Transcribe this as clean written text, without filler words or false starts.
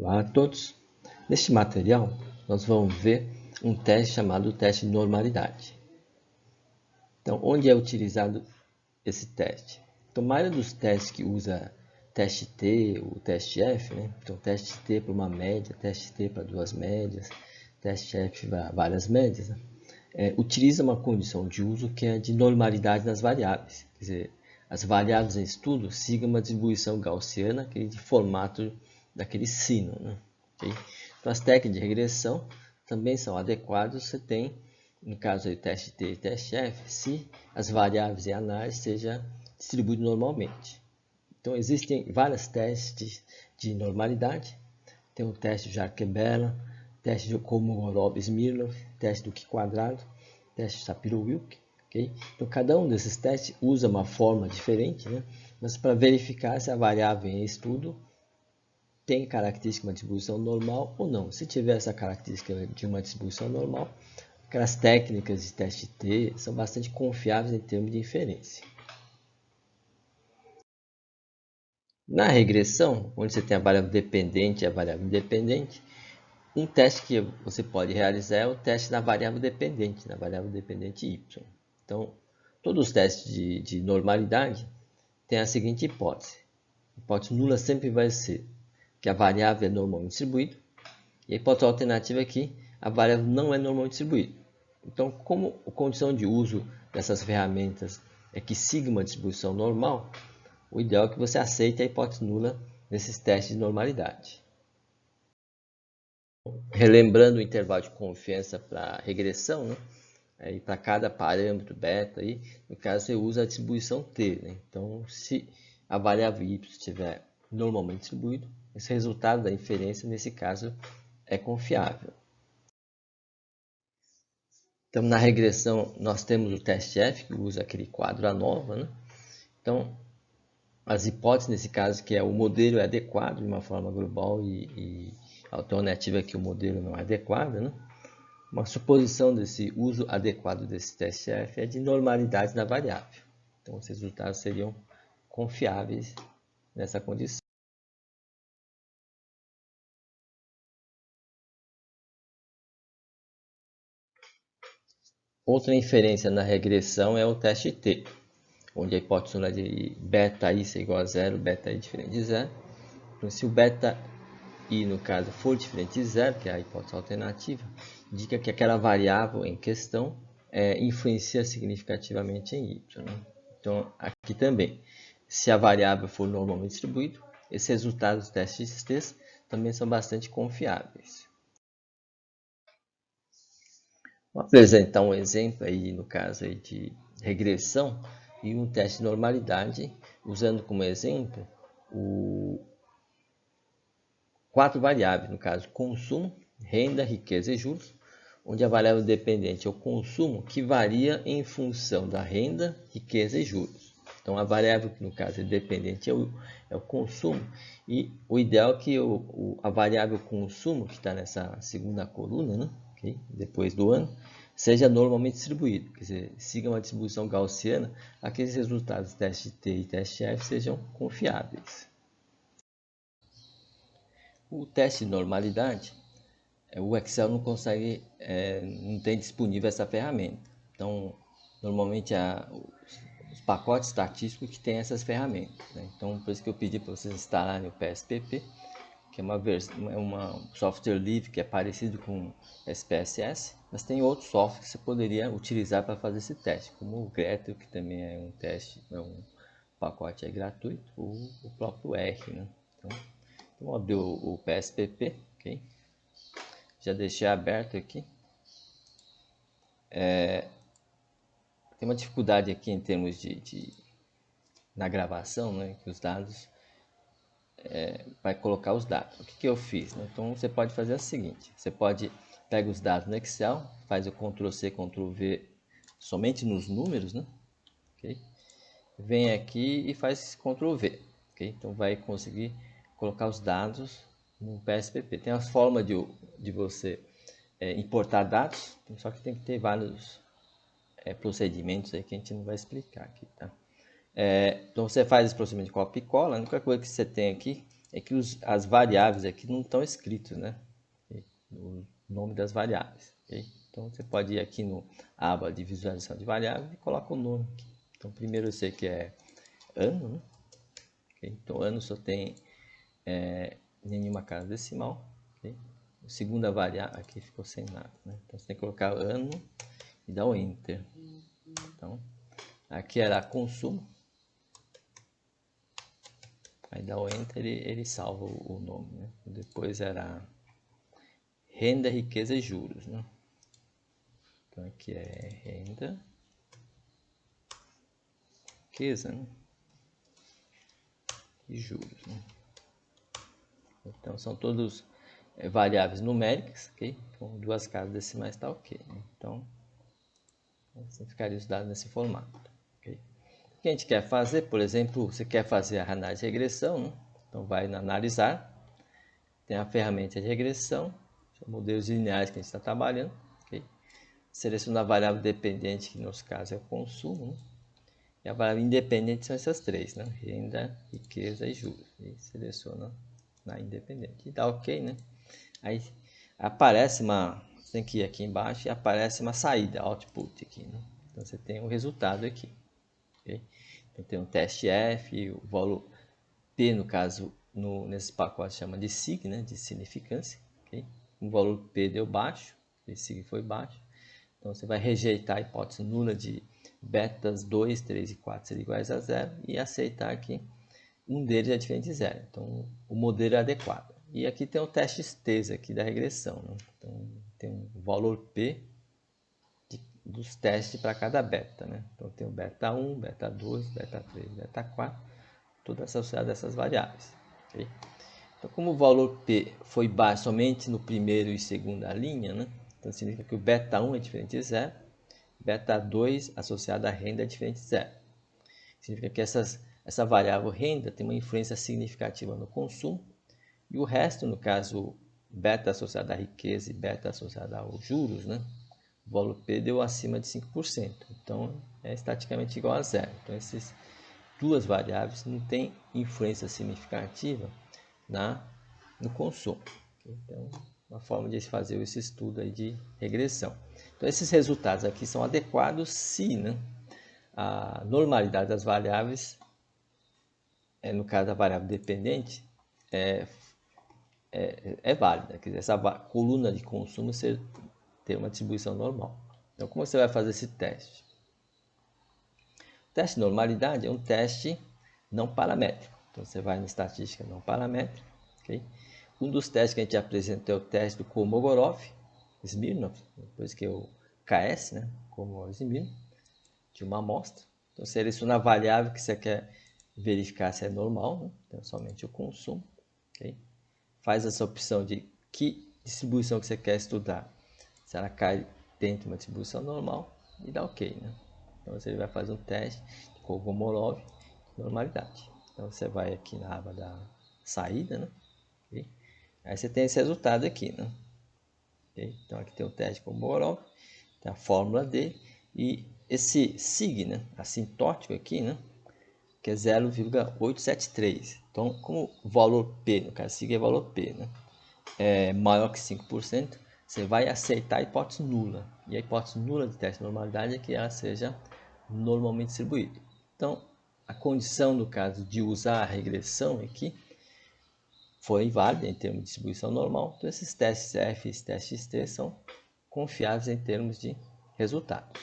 Olá a todos. Neste material, nós vamos ver um teste chamado teste de normalidade. Então, onde é utilizado esse teste? Então, a maioria dos testes que usa teste T ou teste F, né? Então, teste T para uma média, teste T para duas médias, teste F para várias médias, né? Utiliza uma condição de uso que é de normalidade nas variáveis. Quer dizer, as variáveis em estudo sigam uma distribuição gaussiana, aquele de formato daquele sino, né? Okay? Então, as técnicas de regressão também são adequadas. Você tem, no caso do teste T e teste F, se as variáveis em análise sejam distribuídas normalmente. Então, existem vários testes de normalidade. Tem o teste de Jarque-Bella, teste de Kolmogorov-Smirnov, teste do Q-quadrado, teste de Shapiro-Wilk. Okay? Então, cada um desses testes usa uma forma diferente, né? Mas para verificar se a variável em estudo tem característica de uma distribuição normal ou não. Se tiver essa característica de uma distribuição normal, aquelas técnicas de teste T são bastante confiáveis em termos de inferência. Na regressão, onde você tem a variável dependente e a variável independente, um teste que você pode realizar é o teste na variável dependente y. Então, todos os testes de normalidade têm a seguinte hipótese. A hipótese nula sempre vai ser que a variável é normalmente distribuída, e a hipótese alternativa é que a variável não é normalmente distribuída. Então, como a condição de uso dessas ferramentas é que siga uma distribuição normal, o ideal é que você aceite a hipótese nula nesses testes de normalidade. Relembrando o intervalo de confiança para regressão, né? Aí para cada parâmetro beta, aí, no caso você usa a distribuição T. Né? Então, se a variável y estiver normalmente distribuído, esse resultado da inferência, nesse caso, é confiável. Então, na regressão, nós temos o teste F, que usa aquele quadro ANOVA. Né? Então, as hipóteses nesse caso, que é o modelo é adequado de uma forma global e a alternativa é que o modelo não é adequado. Né? Uma suposição desse uso adequado desse teste F é de normalidade da variável. Então, os resultados seriam confiáveis nessa condição. Outra inferência na regressão é o teste T, onde a hipótese nula de beta i é igual a zero, beta i diferente de zero. Então, se o beta i, no caso, for diferente de zero, que é a hipótese alternativa, indica que aquela variável em questão influencia significativamente em y. Né? Então, aqui também, se a variável for normalmente distribuída, esses resultados dos testes T também são bastante confiáveis. Vou apresentar um exemplo aí, no caso aí de regressão e um teste de normalidade, usando como exemplo quatro variáveis, no caso consumo, renda, riqueza e juros, onde a variável dependente é o consumo, que varia em função da renda, riqueza e juros. Então, a variável que no caso é dependente é o consumo, e o ideal é que a variável consumo, que está nessa segunda coluna, né? Okay? Depois do ano, seja normalmente distribuído, quer dizer, siga uma distribuição gaussiana, aqueles resultados teste T e teste F sejam confiáveis. O teste de normalidade, o Excel não consegue, não tem disponível essa ferramenta. Então, normalmente os pacotes estatísticos que tem essas ferramentas. Né? Então, por isso que eu pedi para vocês instalarem o PSPP, que é uma software livre que é parecido com SPSS, mas tem outros softwares que você poderia utilizar para fazer esse teste, como o Gretel, que também é um teste, é um pacote gratuito, ou o próprio R. Né? Então, vou abrir o PSPP, ok? Já deixei aberto aqui. Tem uma dificuldade aqui em termos na gravação, né? Que os dados vai colocar os dados. O que eu fiz? Né? Então você pode fazer o seguinte: você pode pegar os dados no Excel, faz o Ctrl+C, Ctrl+V somente nos números, né? Okay? Vem aqui e faz Ctrl+V. Okay? Então vai conseguir colocar os dados no PSPP. Tem as formas de você importar dados, só que tem que ter vários procedimentos aí que a gente não vai explicar aqui, tá? Então você faz esse procedimento de copia e cola. A única coisa que você tem aqui é que as variáveis aqui não estão escritas, né? O nome das variáveis. Okay? Então, você pode ir aqui no aba de visualização de variáveis e coloca o nome aqui. Então, primeiro eu sei que é ano, né? Okay? Então, ano só tem nenhuma casa decimal. Okay? A segunda variável, aqui ficou sem nada, né? Então, você tem que colocar ano e dar o Enter. Então, aqui era consumo. Aí dá o Enter, ele salva o nome, né? Depois era renda, riqueza e juros, né? Então aqui é renda, riqueza, né? E juros, né? Então são todos variáveis numéricas, ok? Com duas casas decimais está ok, né? Então assim ficaria os dados nesse formato, ok? O que a gente quer fazer, por exemplo, você quer fazer a análise de regressão, né? Então vai no analisar, tem a ferramenta de regressão, são modelos lineares que a gente está trabalhando, ok? Seleciona a variável dependente, que no nosso caso é o consumo, né? E a variável independente são essas três, né? Renda, riqueza e juros. E seleciona na independente. E dá OK, né? Aí aparece você tem que ir aqui embaixo e aparece uma saída, output aqui, né? Então você tem o resultado aqui. Okay? Então tem um teste F, o valor P, no caso, nesse pacote chama de sig, né? De significância. Okay? O valor P deu baixo, esse sig foi baixo. Então você vai rejeitar a hipótese nula de betas 2, 3 e 4 serem iguais a zero e aceitar que um deles é diferente de zero. Então o modelo é adequado. E aqui tem o teste STES aqui da regressão, né? Então tem um valor P dos testes para cada beta, né? Então tem o beta 1, beta 2, beta 3, beta 4, todas associadas a essas variáveis. Okay? Então como o valor P foi baixo somente no primeiro e segunda linha, né? Então significa que o beta 1 é diferente de zero, beta 2 associado à renda é diferente de zero. Significa que essa variável renda tem uma influência significativa no consumo, e o resto, no caso, beta associada à riqueza e beta associada aos juros, né? O valor P deu acima de 5%, então é estaticamente igual a zero. Então essas duas variáveis não têm influência significativa no consumo. Então, uma forma de fazer esse estudo aí de regressão. Então, esses resultados aqui são adequados se, né, a normalidade das variáveis, no caso da variável dependente, é válida. Quer dizer, essa coluna de consumo ter uma distribuição normal. Então, como você vai fazer esse teste? O teste de normalidade é um teste não paramétrico. Então, você vai na estatística não paramétrica. Okay? Um dos testes que a gente apresentou é o teste do Kolmogorov-Smirnov, depois que o KS, né? Kolmogorov-Smirnov, de uma amostra. Então, seleciona a variável que você quer verificar se é normal, né? Então, somente o consumo. Okay? Faz essa opção de que distribuição que você quer estudar. Se ela cai dentro de uma distribuição normal, e dá OK, né? Então, você vai fazer um teste de Kolmogorov normalidade. Então, você vai aqui na aba da saída, né? Okay? Aí você tem esse resultado aqui, né? Okay? Então aqui tem o teste com o Kolmogorov, tem a fórmula dele, e esse sig, né, assintótico aqui, né, que é 0,873. Então, como o valor P, no caso sig é valor P, né, é maior que 5%, você vai aceitar a hipótese nula. E a hipótese nula de teste de normalidade é que ela seja normalmente distribuída. Então, a condição, no caso de usar a regressão aqui, foi válida em termos de distribuição normal. Então, esses testes F e esses testes T são confiáveis em termos de resultado.